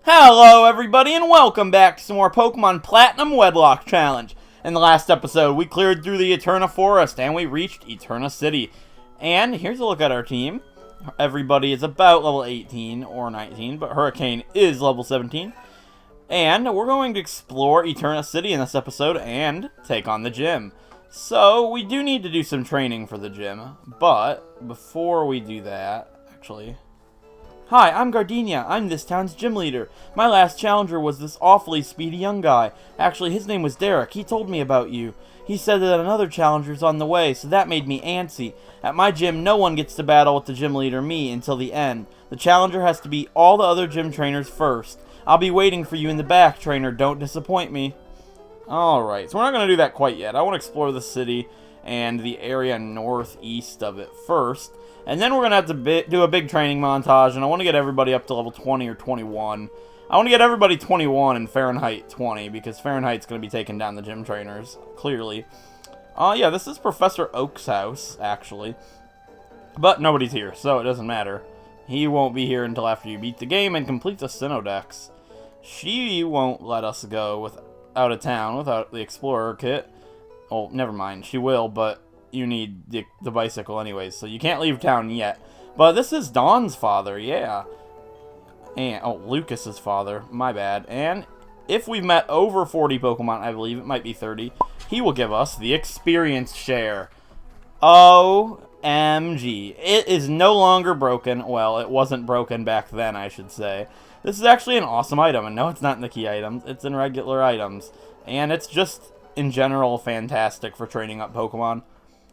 Hello everybody and welcome back to some more Pokemon Platinum Wedlocke Challenge. In the last episode, we cleared through the Eterna Forest and we reached Eterna City. And here's a look at our team. Everybody is about level 18 or 19, but Hurricane is level 17. And we're going to explore Eterna City in this episode and take on the gym. So, we do need to do some training for the gym, but before we do that, actually... Hi, I'm Gardenia. I'm this town's gym leader. My last challenger was this awfully speedy young guy. Actually, his name was Derek. He told me about you. He said that another challenger's on the way, so that made me antsy. At my gym, no one gets to battle with the gym leader, me, until the end. The challenger has to beat all the other gym trainers first. I'll be waiting for you in the back, trainer. Don't disappoint me. Alright, so we're not going to do that quite yet. I want to explore the city and the area northeast of it first. And then we're going to have to do a big training montage, and I want to get everybody up to level 20 or 21. I want to get everybody 21 and Fahrenheit 20, because Fahrenheit's going to be taking down the gym trainers, clearly. Yeah, this is Professor Oak's house, actually. But nobody's here, so it doesn't matter. He won't be here until after you beat the game and complete the Synodex. She won't let us go out of town without the Explorer kit. Oh, never mind. She will, but... you need the bicycle anyways, so you can't leave town yet. But this is Dawn's father, yeah. And, oh, Lucas's father, my bad. And if we've met over 40 Pokemon, I believe it might be 30, he will give us the experience share. OMG. It is no longer broken. Well, it wasn't broken back then, I should say. This is actually an awesome item, and no, it's not in the key items. It's in regular items. And it's just, in general, fantastic for training up Pokemon.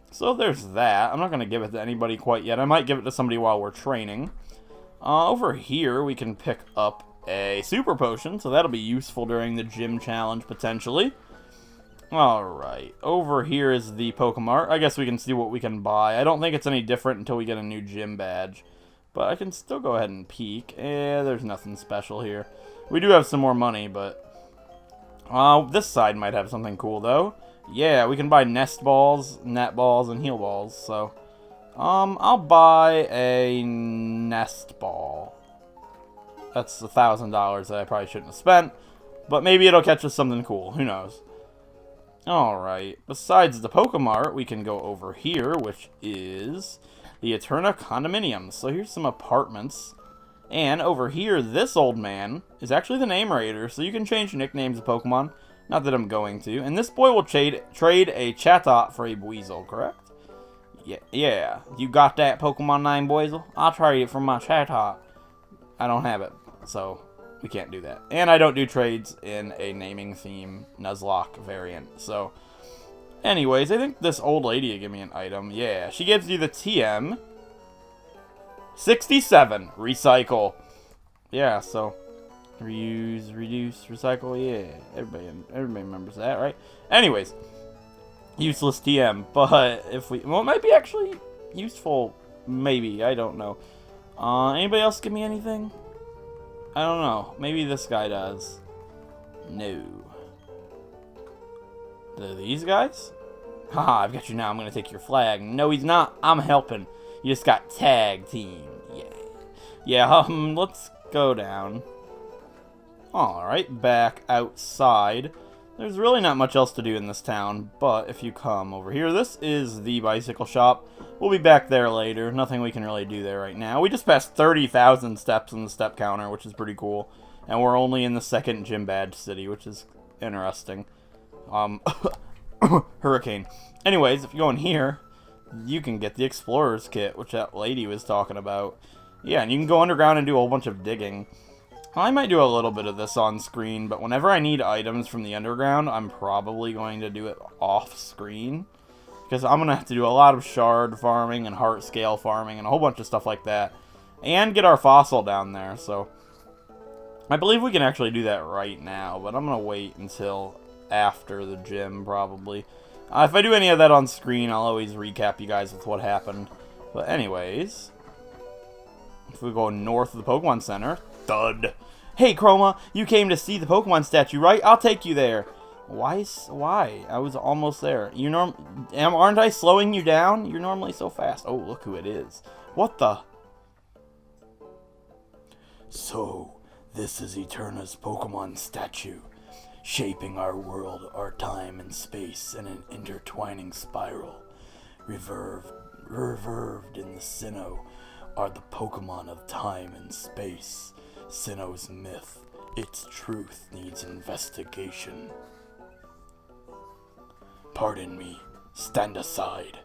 So there's that. I'm not going to give it to anybody quite yet. I might give it to somebody while we're training. Over here, we can pick up a Super Potion, so that'll be useful during the gym challenge, potentially. Alright, over here is the Pokemart. I guess we can see what we can buy. I don't think it's any different until we get a new gym badge. But I can still go ahead and peek. There's nothing special here. We do have some more money, but... this side might have something cool, though. Yeah, we can buy nest balls, net balls, and heal balls, so... I'll buy a nest ball. That's $1,000 that I probably shouldn't have spent, but maybe it'll catch us something cool, who knows. Alright, besides the Pokemart, we can go over here, which is the Eterna Condominium. So here's some apartments. And over here, this old man is actually the name raider, so you can change nicknames of Pokemon. Not that I'm going to. And this boy will trade a Chatot for a Buizel, correct? Yeah. You got that Pokemon name, Buizel? I'll trade it for my Chatot. I don't have it, so we can't do that. And I don't do trades in a naming theme Nuzlocke variant. So, anyways, I think this old lady will give me an item. Yeah, she gives you the TM 67 recycle. Yeah, so... reuse, reduce, recycle, yeah. Everybody remembers that, right? Anyways, useless TM, but if we... well, it might be actually useful, maybe. I don't know. Anybody else give me anything? I don't know. Maybe this guy does. No. These guys? Haha, I've got you now. I'm going to take your flag. No, he's not. I'm helping. You just got tag team. Yeah. Yeah, let's go down. Alright, back outside. There's really not much else to do in this town, but if you come over here, this is the bicycle shop. We'll be back there later. Nothing we can really do there right now. We just passed 30,000 steps in the step counter, which is pretty cool. And we're only in the second gym badge city, which is interesting. Hurricane. Anyways, if you go in here, you can get the Explorer's Kit, which that lady was talking about. Yeah, and you can go underground and do a whole bunch of digging. I might do a little bit of this on screen, but whenever I need items from the underground, I'm probably going to do it off screen. Because I'm going to have to do a lot of shard farming and heart scale farming and a whole bunch of stuff like that. And get our fossil down there, so... I believe we can actually do that right now, but I'm going to wait until after the gym, probably. If I do any of that on screen, I'll always recap you guys with what happened. But anyways... if we go north of the Pokemon Center... thud! Hey, Kroma, you came to see the Pokemon statue, right? I'll take you there. Why? I was almost there. Aren't I slowing you down? You're normally so fast. Oh, look who it is. What the? So, This is Eterna's Pokemon statue, shaping our world, our time and space in an intertwining spiral. Reverbed in the Sinnoh are the Pokemon of time and space. Sinnoh's myth, its truth needs investigation. Pardon me, stand aside.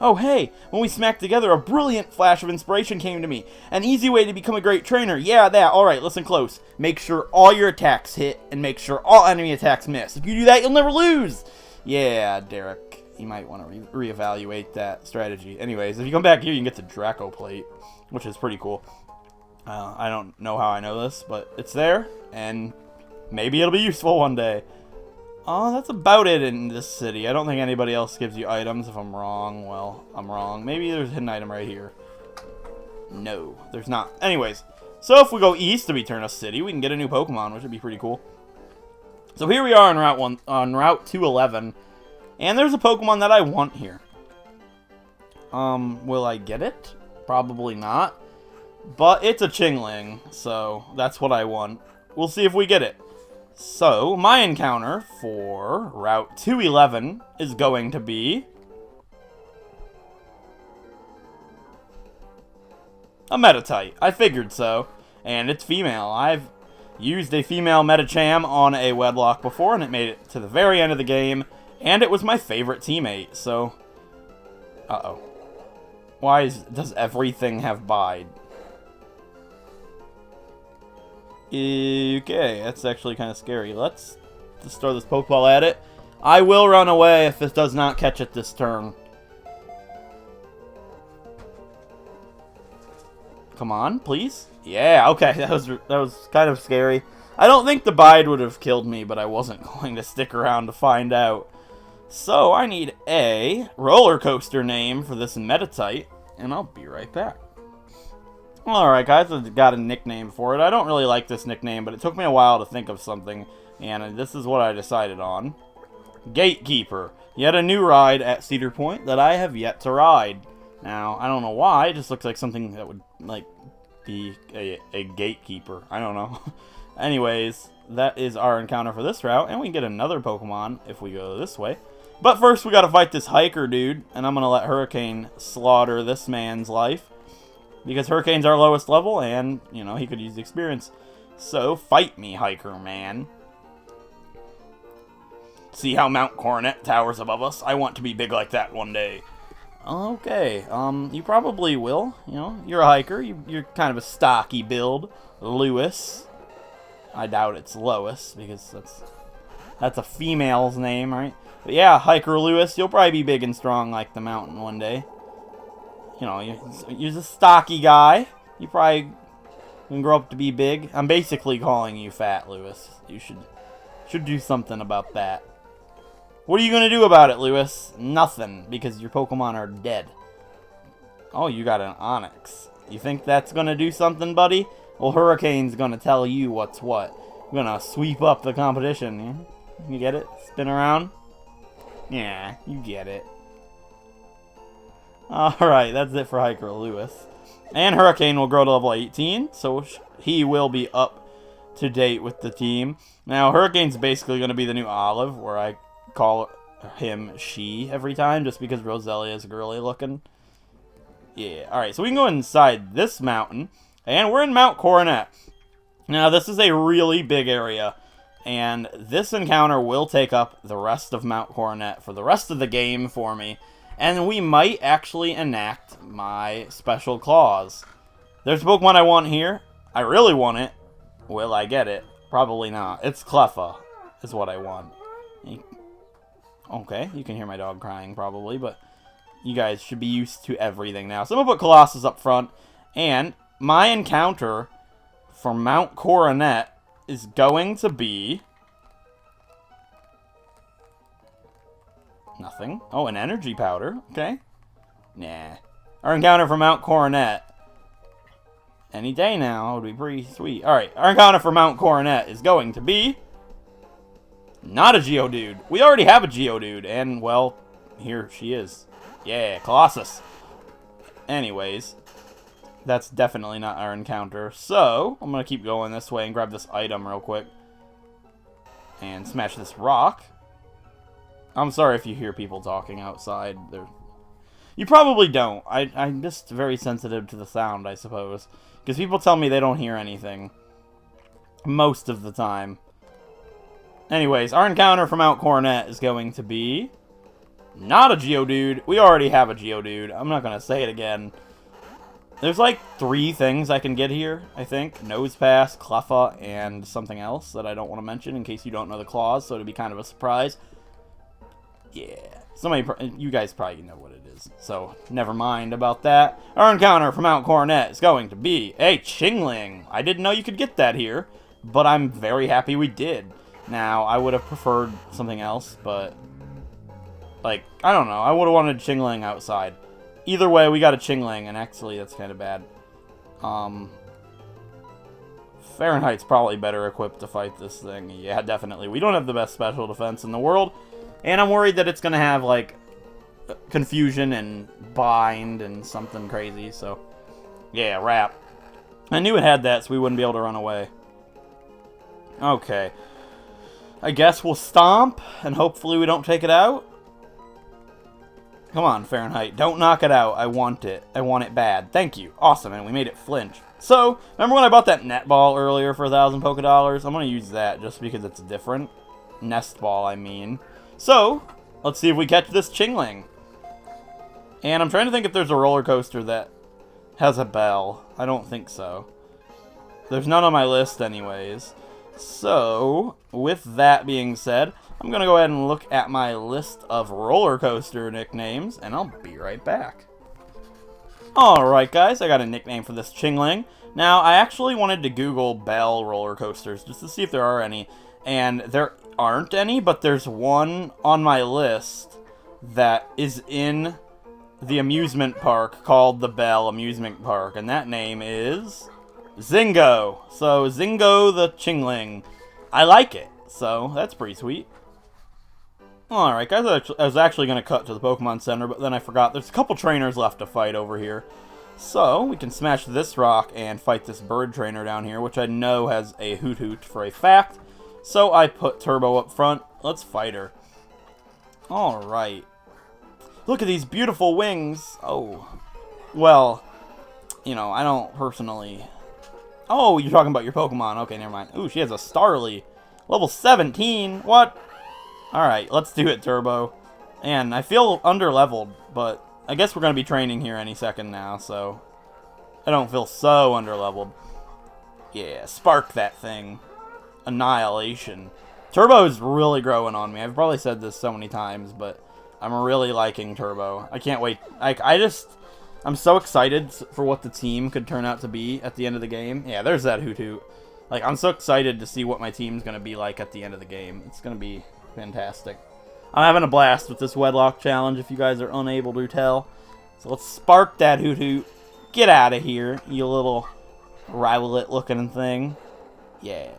Oh hey, when we smacked together, a brilliant flash of inspiration came to me. An easy way to become a great trainer. Yeah, that. Alright, listen close. Make sure all your attacks hit, and make sure all enemy attacks miss. If you do that, you'll never lose. Yeah, Derek. You might want to reevaluate that strategy. Anyways, if you come back here, you can get the Draco Plate, which is pretty cool. I don't know how I know this, but it's there, and maybe it'll be useful one day. Oh, that's about it in this city. I don't think anybody else gives you items. If I'm wrong, well, I'm wrong. Maybe there's a hidden item right here. No, there's not. Anyways, so if we go east of Eterna City, we can get a new Pokemon, which would be pretty cool. So here we are on Route 211, and there's a Pokemon that I want here. Will I get it? Probably not. But it's a Chingling, so that's what I want. We'll see if we get it. So, my encounter for Route 211 is going to be a Meditite. I figured so. And it's female. I've used a female Medicham on a Wedlocke before, and it made it to the very end of the game. And it was my favorite teammate, so... Uh-oh. Does everything have Bide? Okay, that's actually kind of scary. Let's just throw this Pokeball at it. I will run away if it does not catch it this turn. Come on, please. Yeah, okay, that was kind of scary. I don't think the Bide would have killed me, but I wasn't going to stick around to find out. So I need a roller coaster name for this Meditite, and I'll be right back. Alright guys, I've got a nickname for it. I don't really like this nickname, but it took me a while to think of something, and this is what I decided on. Gatekeeper. Yet a new ride at Cedar Point that I have yet to ride. Now, I don't know why, it just looks like something that would, like, be a gatekeeper. I don't know. Anyways, that is our encounter for this route, and we can get another Pokemon if we go this way. But first, we gotta fight this hiker dude, and I'm gonna let Hurricane slaughter this man's life. Because Hurricane's our lowest level, and, you know, he could use the experience. So, fight me, hiker man. See how Mount Coronet towers above us? I want to be big like that one day. Okay, you probably will. You know, you're a hiker. You're kind of a stocky build. Lewis. I doubt it's Lois, because that's a female's name, right? But yeah, hiker Lewis, you'll probably be big and strong like the mountain one day. You know, you're a stocky guy. You probably can grow up to be big. I'm basically calling you fat, Lewis. You should do something about that. What are you going to do about it, Lewis? Nothing, because your Pokemon are dead. Oh, you got an Onix. You think that's going to do something, buddy? Well, Hurricane's going to tell you what's what. We're going to sweep up the competition. Yeah? You get it? Spin around? Yeah, you get it. Alright, that's it for Hiker Lewis. And Hurricane will grow to level 18, so he will be up to date with the team. Now, Hurricane's basically going to be the new Olive, where I call him she every time, just because Roselia is girly looking. Yeah, alright, so we can go inside this mountain, and we're in Mount Coronet. Now, this is a really big area, and this encounter will take up the rest of Mount Coronet for the rest of the game for me. And we might actually enact my special clause. There's a Pokemon I want here. I really want it. Will I get it? Probably not. It's Cleffa is what I want. Okay, you can hear my dog crying probably, but you guys should be used to everything now. So I'm going to put Colossus up front. And my encounter for Mount Coronet is going to be... Nothing. Oh, an energy powder. Okay. Nah. Our encounter for Mount Coronet. Any day now would be pretty sweet. Alright, our encounter for Mount Coronet is going to be... Not a Geodude. We already have a Geodude, and, well, here she is. Yeah, Colossus. Anyways, that's definitely not our encounter. So, I'm going to keep going this way and grab this item real quick. And smash this rock. I'm sorry if you hear people talking outside. You probably don't. I'm just very sensitive to the sound, I suppose. Because people tell me they don't hear anything. Most of the time. Anyways, our encounter from Mount Coronet is going to be... not a Geodude. We already have a Geodude. I'm not going to say it again. There's like 3 things I can get here, I think. Nosepass, Cleffa, and something else that I don't want to mention in case you don't know the clause, so it'll be kind of a surprise. Yeah, you guys probably know what it is, so never mind about that. Our encounter from Mount Coronet is going to be a Chingling. I didn't know you could get that here, but I'm very happy we did. Now, I would have preferred something else, but... like, I don't know. I would have wanted Chingling outside. Either way, we got a Chingling, and actually, that's kind of bad. Fahrenheit's probably better equipped to fight this thing. Yeah, definitely. We don't have the best special defense in the world, and I'm worried that it's going to have, like, confusion and bind and something crazy, so... yeah, wrap. I knew it had that, so we wouldn't be able to run away. Okay. I guess we'll stomp, and hopefully we don't take it out. Come on, Fahrenheit. Don't knock it out. I want it. I want it bad. Thank you. Awesome, and we made it flinch. So, remember when I bought that netball earlier for 1,000 Poké Dollars? I'm going to use that just because it's different. Nest ball, I mean. So, let's see if we catch this Chingling. And I'm trying to think if there's a roller coaster that has a bell. I don't think so. There's none on my list anyways. So, with that being said... I'm going to go ahead and look at my list of roller coaster nicknames, and I'll be right back. Alright guys, I got a nickname for this Chingling. Now, I actually wanted to Google Bell roller coasters just to see if there are any, and there aren't any, but there's one on my list that is in the amusement park called the Bell Amusement Park, and that name is Zingo. So, Zingo the Chingling. I like it, so that's pretty sweet. Alright guys, I was actually going to cut to the Pokemon Center, but then I forgot there's a couple trainers left to fight over here. So, we can smash this rock and fight this bird trainer down here, which I know has a Hoot for a fact. So I put Turbo up front. Let's fight her. Alright. Look at these beautiful wings. Oh. Well, you know, I don't personally... oh, you're talking about your Pokemon. Okay, never mind. Ooh, she has a Starly. Level 17. What? Alright, let's do it, Turbo. And I feel under-leveled, but I guess we're going to be training here any second now, so I don't feel so under-leveled. Yeah, spark that thing. Annihilation. Turbo's really growing on me. I've probably said this so many times, but I'm really liking Turbo. I can't wait. I'm so excited for what the team could turn out to be at the end of the game. Yeah, there's that Hoot. Like, I'm so excited to see what my team's going to be like at the end of the game. It's going to be fantastic. I'm having a blast with this Wedlocke challenge, if you guys are unable to tell. So let's spark that Hoot. Get out of here, you little Rowlet looking thing. Yeah.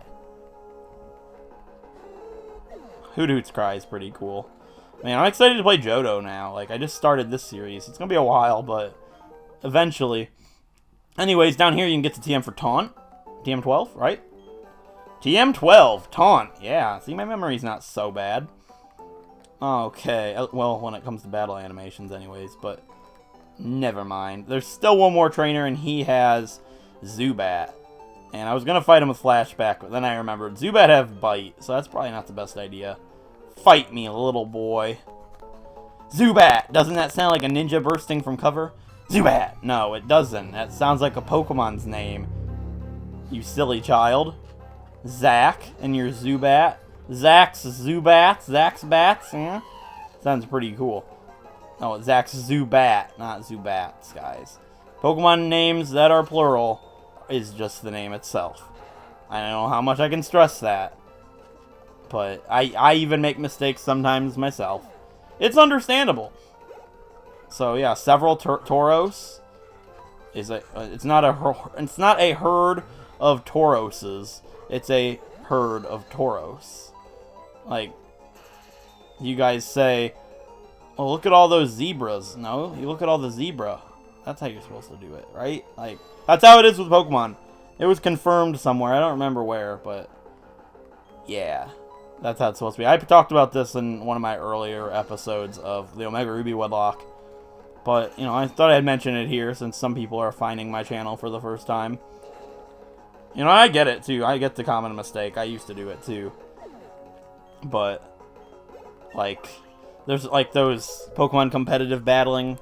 Hoot's cry is pretty cool. Man, I'm excited to play Johto now. Like, I just started this series. It's going to be a while, but eventually. Anyways, down here you can get the TM for Taunt. TM12, right? TM12, Taunt. Yeah, see, my memory's not so bad. Okay, well, when it comes to battle animations anyways, but never mind. There's still one more trainer, and he has Zubat. And I was going to fight him with Flashback, but then I remembered Zubat have Bite, so that's probably not the best idea. Fight me, little boy. Zubat! Doesn't that sound like a ninja bursting from cover? Zubat! No, it doesn't. That sounds like a Pokemon's name. You silly child. Zack and your Zubat. Zack's Zubats. Zack's Bats, yeah? Sounds pretty cool. No, it's Zack's Zubat, not Zubats, guys. Pokemon names that are plural is just the name itself. I don't know how much I can stress that. But I even make mistakes sometimes myself. It's understandable. So yeah, several Tauros is it's not a herd of Tauroses. It's a herd of Tauros. Like, you guys say, oh, look at all those zebras. No, you look at all the zebra. That's how you're supposed to do it, right? Like, that's how it is with Pokemon. It was confirmed somewhere. I don't remember where, but yeah. That's how it's supposed to be. I talked about this in one of my earlier episodes of the Omega Ruby Wedlocke. But, you know, I thought I'd mention it here since some people are finding my channel for the first time. You know, I get it, too. I get the common mistake. I used to do it, too. But, like, there's, like, those Pokemon competitive battling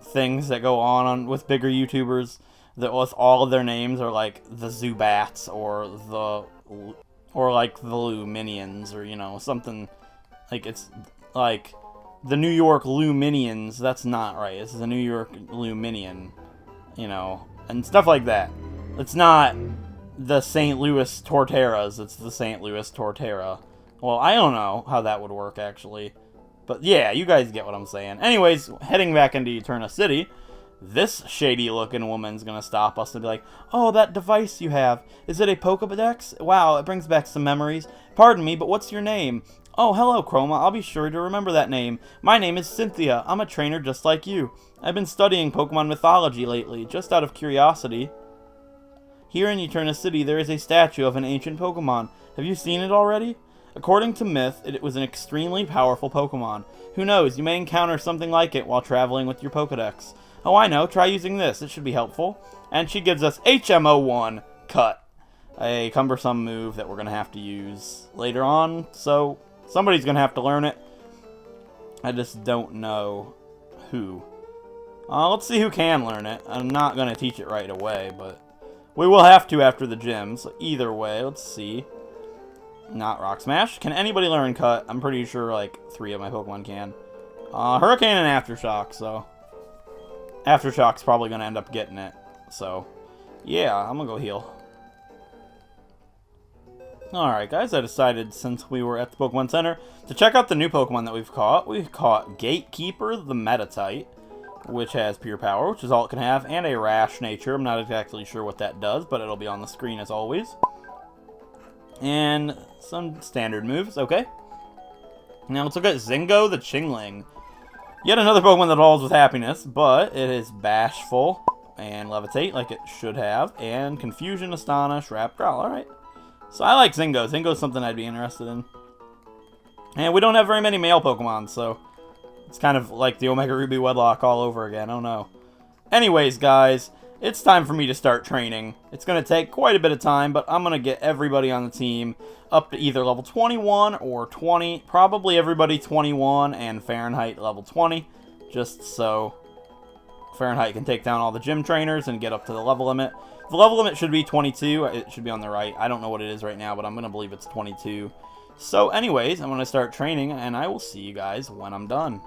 things that go on with bigger YouTubers that with all of their names are, like, the Zubats or like, the Luminions or, you know, something, like, it's, like, the New York Luminions. That's not right. It's the New York Luminion, you know, and stuff like that. It's not the St. Louis Torterras, it's the St. Louis Torterra. Well, I don't know how that would work, actually. But yeah, you guys get what I'm saying. Anyways, heading back into Eterna City, this shady-looking woman's gonna stop us and be like, "Oh, that device you have, is it a Pokédex? Wow, it brings back some memories. Pardon me, but what's your name?" "Oh, hello, Kroma. I'll be sure to remember that name. My name is Cynthia. I'm a trainer just like you. I've been studying Pokemon mythology lately, just out of curiosity. Here in Eterna City, there is a statue of an ancient Pokemon. Have you seen it already? According to myth, it was an extremely powerful Pokemon. Who knows, you may encounter something like it while traveling with your Pokedex. Oh, I know, try using this, it should be helpful." And she gives us HMO1 Cut, a cumbersome move that we're going to have to use later on, so somebody's going to have to learn it. I just don't know who. Let's see who can learn it. I'm not going to teach it right away, but we will have to after the gym, so either way, let's see. Not Rock Smash. Can anybody learn Cut? I'm pretty sure, like, 3 of my Pokemon can. Hurricane and Aftershock, so Aftershock's probably going to end up getting it. So, yeah, I'm going to go heal. Alright, guys, I decided, since we were at the Pokemon Center, to check out the new Pokemon that we've caught. We've caught Gatekeeper, the Metatite, which has Pure Power, which is all it can have, and a Rash Nature. I'm not exactly sure what that does, but it'll be on the screen as always. And some standard moves, okay. Now let's look at Zingo, the Chingling. Yet another Pokemon that rolls with happiness, but it is Bashful and Levitate, like it should have, and Confusion, Astonish, Wrap, Growl. Alright. So I like Zingo. Zingo's something I'd be interested in. And we don't have very many male Pokemon, so it's kind of like the Omega Ruby Wedlocke all over again. Oh no. Anyways, guys, it's time for me to start training. It's going to take quite a bit of time, but I'm going to get everybody on the team up to either level 21 or 20. Probably everybody 21 and Fahrenheit level 20, just so Fahrenheit can take down all the gym trainers and get up to the level limit. The level limit should be 22. It should be on the right. I don't know what it is right now, but I'm going to believe it's 22. So anyways, I'm going to start training, and I will see you guys when I'm done.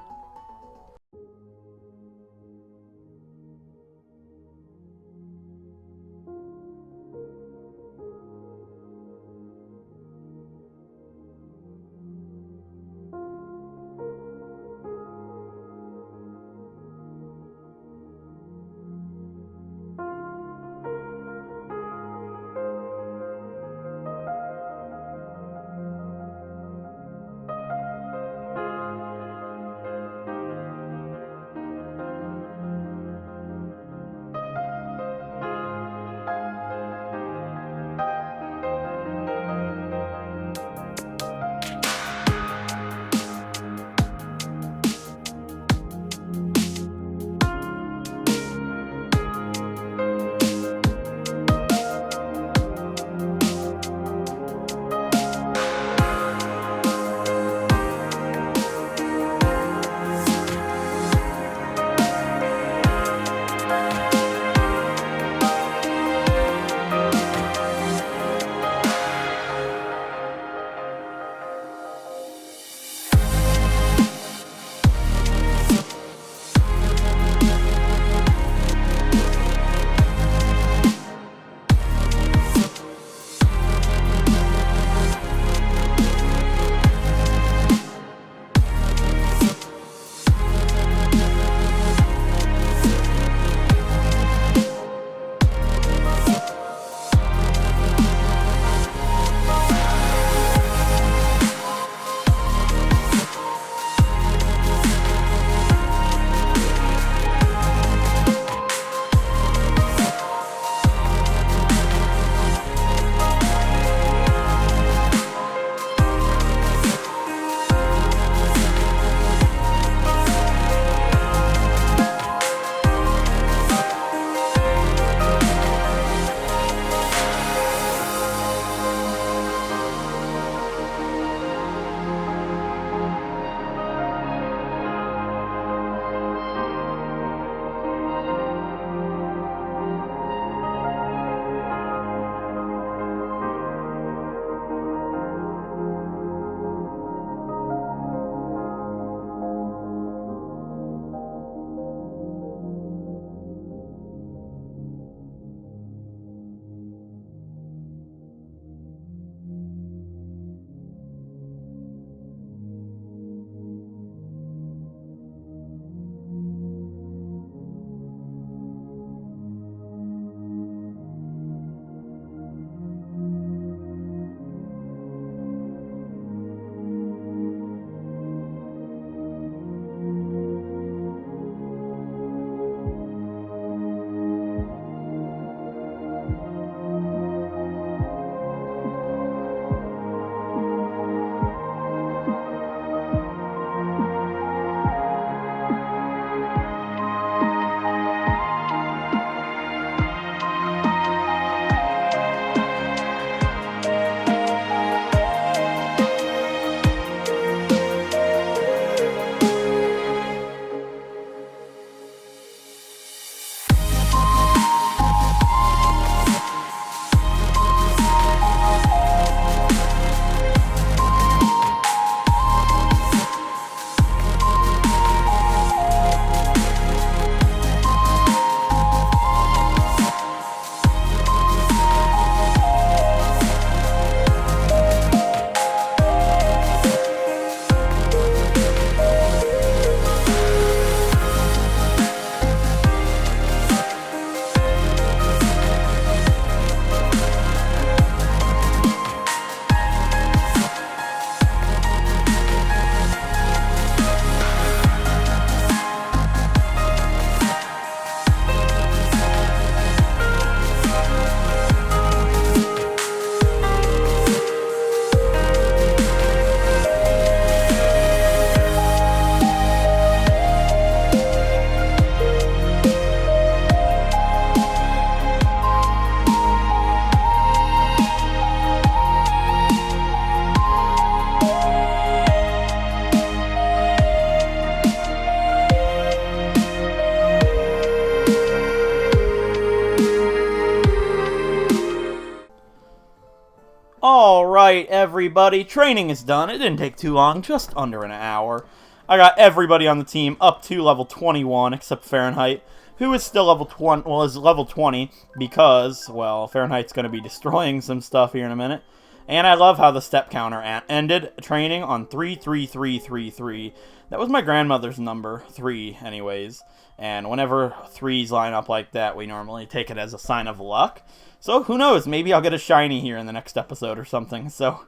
Alright, everybody, training is done. It didn't take too long, just under an hour. I got everybody on the team up to level 21, except Fahrenheit, who is still level 20, well, is level 20, because, well, Fahrenheit's going to be destroying some stuff here in a minute. And I love how the step counter ended training on 33333. That was my grandmother's number, 3 anyways. And whenever 3s line up like that, we normally take it as a sign of luck. So who knows, maybe I'll get a shiny here in the next episode or something. So,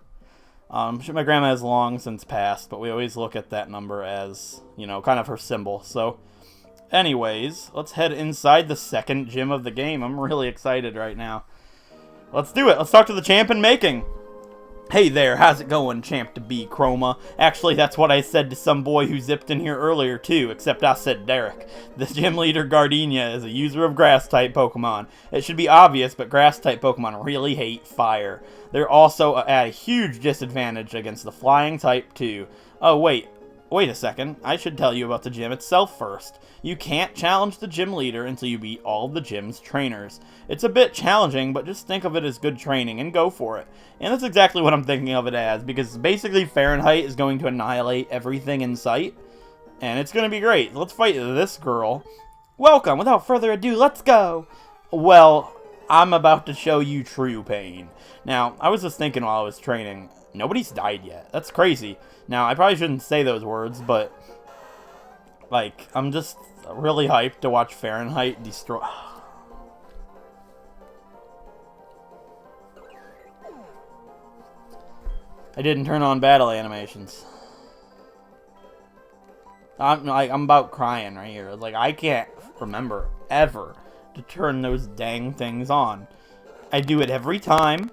my grandma has long since passed, but we always look at that number as, you know, kind of her symbol. So, anyways, let's head inside the second gym of the game. I'm really excited right now. Let's do it. Let's talk to the champ in making. Hey there, how's it going, champ to be, Kroma? Actually, that's what I said to some boy who zipped in here earlier, too, except I said Derek. The gym leader, Gardenia, is a user of Grass-type Pokemon. It should be obvious, but Grass-type Pokemon really hate fire. They're also at a huge disadvantage against the Flying-type, too. Oh, wait a second. I should tell you about the gym itself first. You can't challenge the gym leader until you beat all of the gym's trainers. It's a bit challenging, but just think of it as good training and go for it. And that's exactly what I'm thinking of it as, because basically Fahrenheit is going to annihilate everything in sight, and it's going to be great. Let's fight this girl. Welcome. Without further ado, let's go. Well, I'm about to show you true pain. Now, I was just thinking while I was training, nobody's died yet. That's crazy. Now, I probably shouldn't say those words, but, like, I'm just really hyped to watch Fahrenheit destroy... I didn't turn on battle animations. I'm about crying right here. Like, I can't remember ever to turn those dang things on. I do it every time,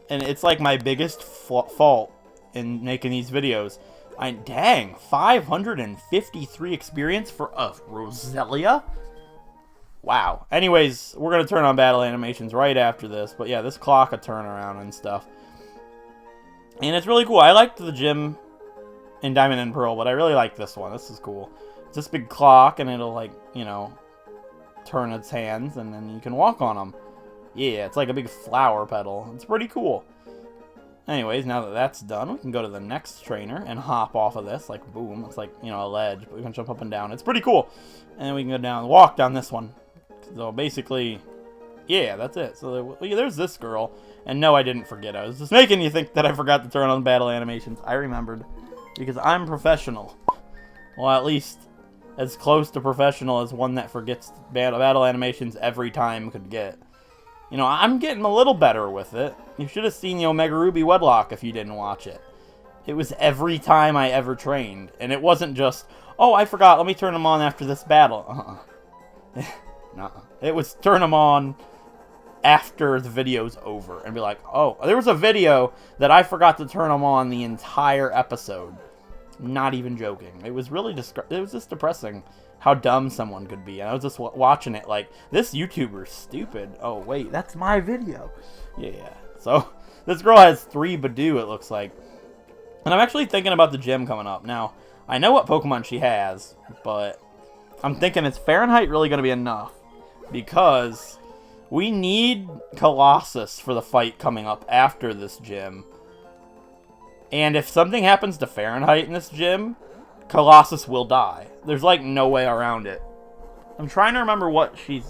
and it's like my biggest fault in making these videos. Dang, 553 experience for a Roselia? Wow. Anyways, we're going to turn on battle animations right after this. But yeah, this clock a turnaround and stuff. And it's really cool. I liked the gym in Diamond and Pearl, but I really like this one. This is cool. It's this big clock, and it'll, like, you know, turn its hands, and then you can walk on them. Yeah, it's like a big flower petal. It's pretty cool. Anyways, now that that's done, we can go to the next trainer and hop off of this. Like, boom. It's like, you know, a ledge, but we can jump up and down. It's pretty cool. And then we can go down, walk down this one. So basically, yeah, that's it. So there's this girl. And no, I didn't forget. I was just making you think that I forgot to turn on battle animations. I remembered. Because I'm professional. Well, at least as close to professional as one that forgets battle animations every time could get. You know, I'm getting a little better with it. You should have seen the Omega Ruby Wedlocke if you didn't watch it. It was every time I ever trained. And it wasn't just, oh, I forgot, let me turn them on after this battle. Nuh-uh. It was turn them on after the video's over and be like, oh, there was a video that I forgot to turn them on the entire episode. Not even joking. It was really it was just depressing how dumb someone could be. And I was just watching it like, this YouTuber's stupid. Oh, wait, that's my video. Yeah. So, this girl has 3 Badoo, it looks like. And I'm actually thinking about the gym coming up. Now, I know what Pokemon she has, but I'm thinking, is Fahrenheit really going to be enough? Because we need Colossus for the fight coming up after this gym. And if something happens to Fahrenheit in this gym, Colossus will die. There's like no way around it. I'm trying to remember what she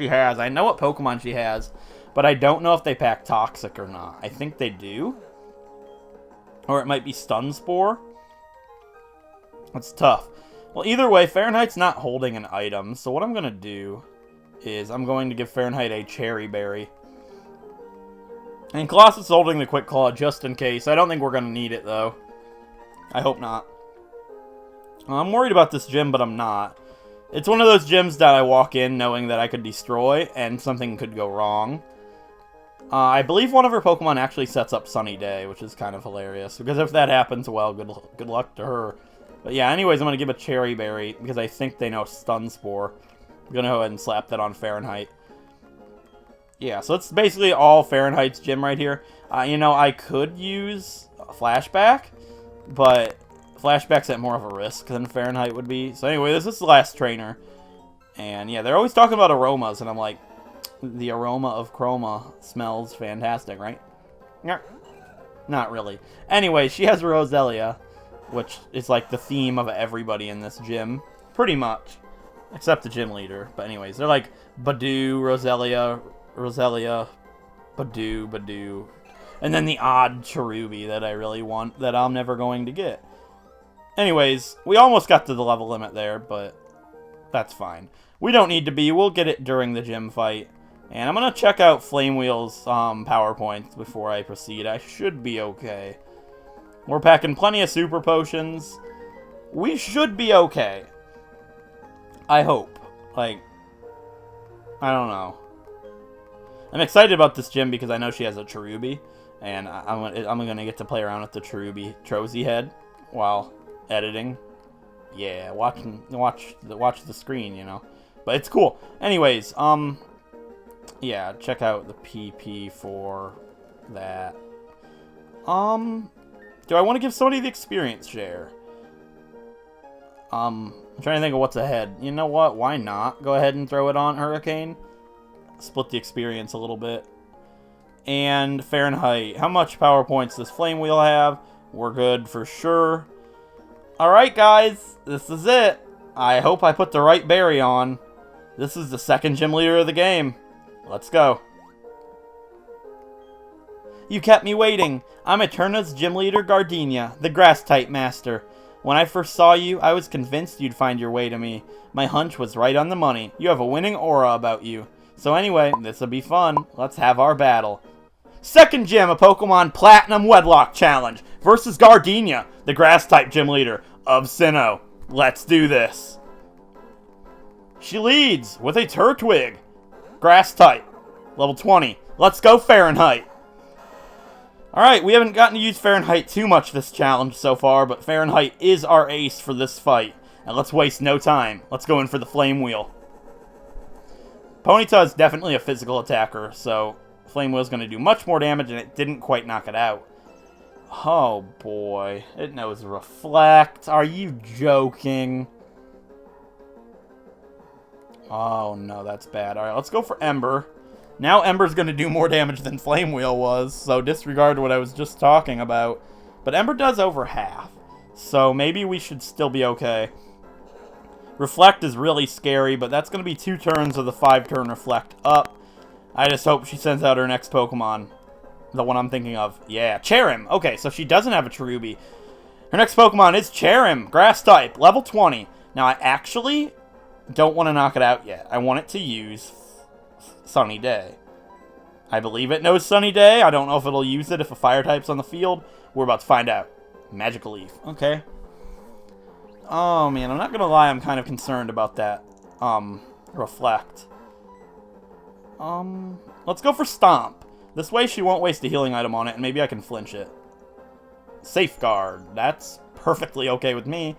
has. I know what Pokemon she has, but I don't know if they pack Toxic or not. I think they do. Or it might be Stun Spore. It's tough. Well, either way, Fahrenheit's not holding an item, so what I'm going to do is I'm going to give Fahrenheit a Cherry Berry. And Colossus is holding the Quick Claw just in case. I don't think we're going to need it, though. I hope not. I'm worried about this gym, but I'm not. It's one of those gyms that I walk in knowing that I could destroy, and something could go wrong. I believe one of her Pokemon actually sets up Sunny Day, which is kind of hilarious. Because if that happens, well, good luck to her. But yeah, anyways, I'm going to give a Cherry Berry, because I think they know Stun Spore. I'm going to go ahead and slap that on Fahrenheit. Yeah, so it's basically all Fahrenheit's gym right here. You know, I could use Flashback, but Flashback's at more of a risk than Fahrenheit would be. So anyway, this is the last trainer. And yeah, they're always talking about aromas, and I'm like, the aroma of Kroma smells fantastic, right? Yeah. Not really. Anyway, she has Roselia, which is like the theme of everybody in this gym. Pretty much. Except the gym leader. But anyways, they're like Badoo, Roselia, Badoo. And then the odd Cherubi that I really want that I'm never going to get. Anyways, we almost got to the level limit there, but that's fine. We don't need to be. We'll get it during the gym fight. And I'm going to check out Flame Wheel's PowerPoints before I proceed. I should be okay. We're packing plenty of super potions. We should be okay. I hope. Like, I don't know. I'm excited about this gym because I know she has a Cherubi. And I'm going to get to play around with the Cherubi Trozy head while editing. Yeah, watch the screen, you know. But it's cool. Anyways, yeah, check out the PP for that. Do I want to give somebody the experience share? I'm trying to think of what's ahead. You know what? Why not? Go ahead and throw it on Hurricane. Split the experience a little bit. And Fahrenheit. How much power points does Flame Wheel have? We're good for sure. Alright, guys. This is it. I hope I put the right berry on. This is the second gym leader of the game. Let's go. You kept me waiting. I'm Eterna's gym leader, Gardenia, the grass-type master. When I first saw you, I was convinced you'd find your way to me. My hunch was right on the money. You have a winning aura about you. So anyway, this'll be fun. Let's have our battle. Second gym of Pokemon Platinum Wedlocke Challenge versus Gardenia, the grass-type gym leader of Sinnoh. Let's do this. She leads with a Turtwig. Grass-type. Level 20. Let's go Fahrenheit. Alright, we haven't gotten to use Fahrenheit too much this challenge so far, but Fahrenheit is our ace for this fight. And let's waste no time. Let's go in for the Flame Wheel. Ponyta is definitely a physical attacker, so Flame Wheel is going to do much more damage, and it didn't quite knock it out. Oh boy, it knows Reflect. Are you joking? Oh no, that's bad. Alright, let's go for Ember. Now Ember's going to do more damage than Flame Wheel was, so disregard what I was just talking about. But Ember does over half, so maybe we should still be okay. Reflect is really scary, but that's going to be 2 turns of the 5-turn Reflect up. I just hope she sends out her next Pokemon. The one I'm thinking of. Yeah, Cherim. Okay, so she doesn't have a Cherubi. Her next Pokemon is Cherim, Grass-type, level 20. Now, I actually don't want to knock it out yet. I want it to use Sunny Day. I believe it knows Sunny Day. I don't know if it'll use it if a fire type's on the field. We're about to find out. Magical Leaf. Okay. Oh man, I'm not gonna lie, I'm kind of concerned about that. Reflect. Let's go for Stomp. This way she won't waste a healing item on it, and maybe I can flinch it. Safeguard. That's perfectly okay with me.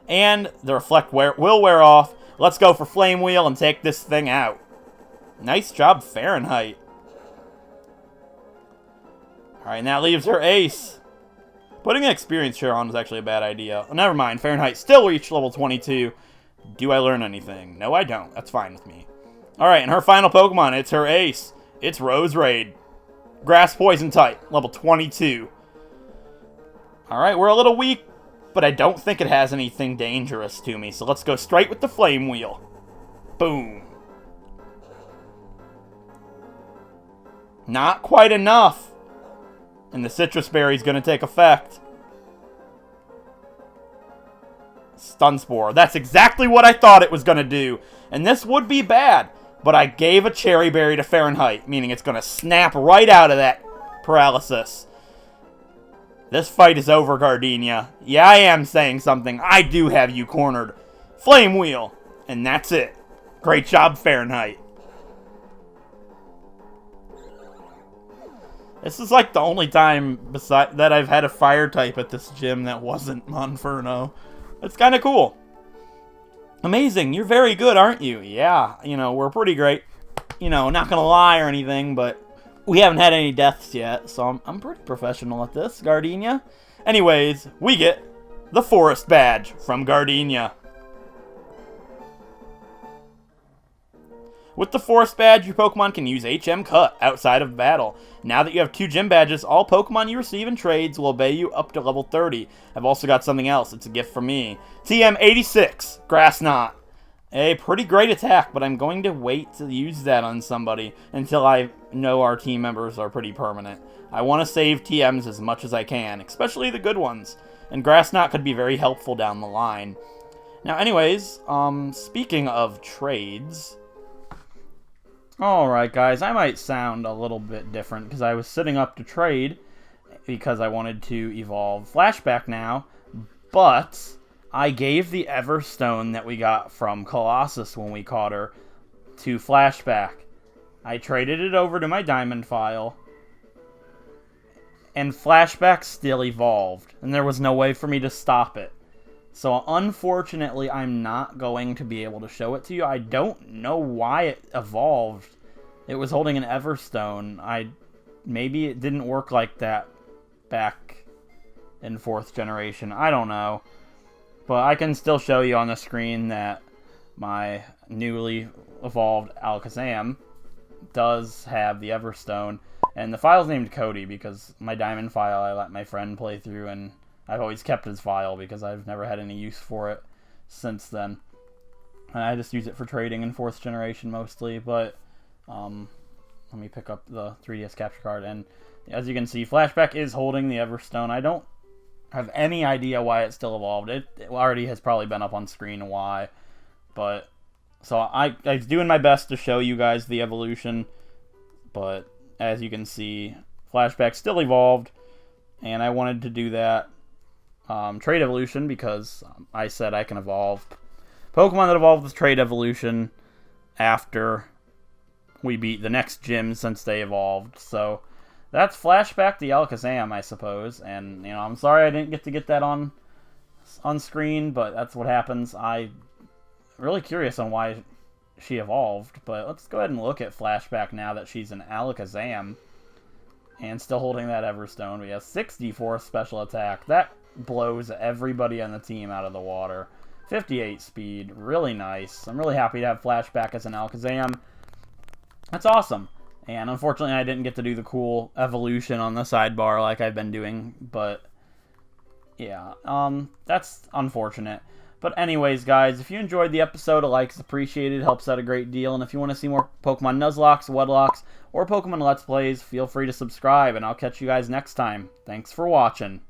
And the Reflect will wear off. Let's go for Flame Wheel and take this thing out. Nice job, Fahrenheit. Alright, and that leaves her ace. Putting an experience share on was actually a bad idea. Oh, never mind, Fahrenheit still reached level 22. Do I learn anything? No, I don't. That's fine with me. Alright, and her final Pokemon, it's her ace. It's Roserade. Grass Poison type, level 22. Alright, we're a little weak, but I don't think it has anything dangerous to me. So let's go straight with the Flame Wheel. Boom. Not quite enough. And the Citrus Berry is going to take effect. Stun Spore. That's exactly what I thought it was going to do. And this would be bad. But I gave a Cherry Berry to Fahrenheit, meaning it's going to snap right out of that paralysis. This fight is over, Gardenia. Yeah, I am saying something. I do have you cornered. Flame Wheel. And that's it. Great job, Fahrenheit. This is like the only time that I've had a fire type at this gym that wasn't Monferno. It's kind of cool. Amazing. You're very good, aren't you? Yeah, you know, we're pretty great. You know, not gonna lie or anything, but we haven't had any deaths yet, so I'm pretty professional at this, Gardenia. Anyways, we get the Forest Badge from Gardenia. With the Forest Badge, your Pokemon can use HM Cut outside of battle. Now that you have 2 gym badges, all Pokemon you receive in trades will obey you up to level 30. I've also got something else. It's a gift from me. TM86, Grass Knot. A pretty great attack, but I'm going to wait to use that on somebody until I know our team members are pretty permanent. I want to save TMs as much as I can, especially the good ones. And Grass Knot could be very helpful down the line. Now, anyways, speaking of trades... Alright, guys, I might sound a little bit different because I was sitting up to trade because I wanted to evolve Flashback now, but I gave the Everstone that we got from Colossus when we caught her to Flashback. I traded it over to my Diamond file, and Flashback still evolved, and there was no way for me to stop it. So, unfortunately, I'm not going to be able to show it to you. I don't know why it evolved. It was holding an Everstone. Maybe it didn't work like that back in 4th generation. I don't know. But I can still show you on the screen that my newly evolved Alakazam does have the Everstone. And the file's named Cody because my Diamond file I let my friend play through, and I've always kept his file because I've never had any use for it since then. And I just use it for trading in 4th generation mostly, but let me pick up the 3DS capture card, and as you can see, Flashback is holding the Everstone. I don't have any idea why it still evolved. It already has probably been up on screen why, but so I was doing my best to show you guys the evolution, but as you can see, Flashback still evolved, and I wanted to do that trade evolution because I said I can evolve Pokemon that evolve with trade evolution after we beat the next gym since they evolved. So that's Flashback the Alakazam, I suppose. And, you know, I'm sorry I didn't get to get that on screen, but that's what happens. I'm really curious on why she evolved, but let's go ahead and look at Flashback now that she's an Alakazam and still holding that Everstone. We have 64 special attack. That blows everybody on the team out of the water. 58 speed, really nice. I'm really happy to have Flashback as an Alakazam. That's awesome. And unfortunately, I didn't get to do the cool evolution on the sidebar like I've been doing, but yeah, that's unfortunate. But anyways, guys, if you enjoyed the episode, a like is appreciated, helps out a great deal. And if you want to see more Pokemon Nuzlocks, Wedlocks, or Pokemon Let's Plays, feel free to subscribe, and I'll catch you guys next time. Thanks for watching.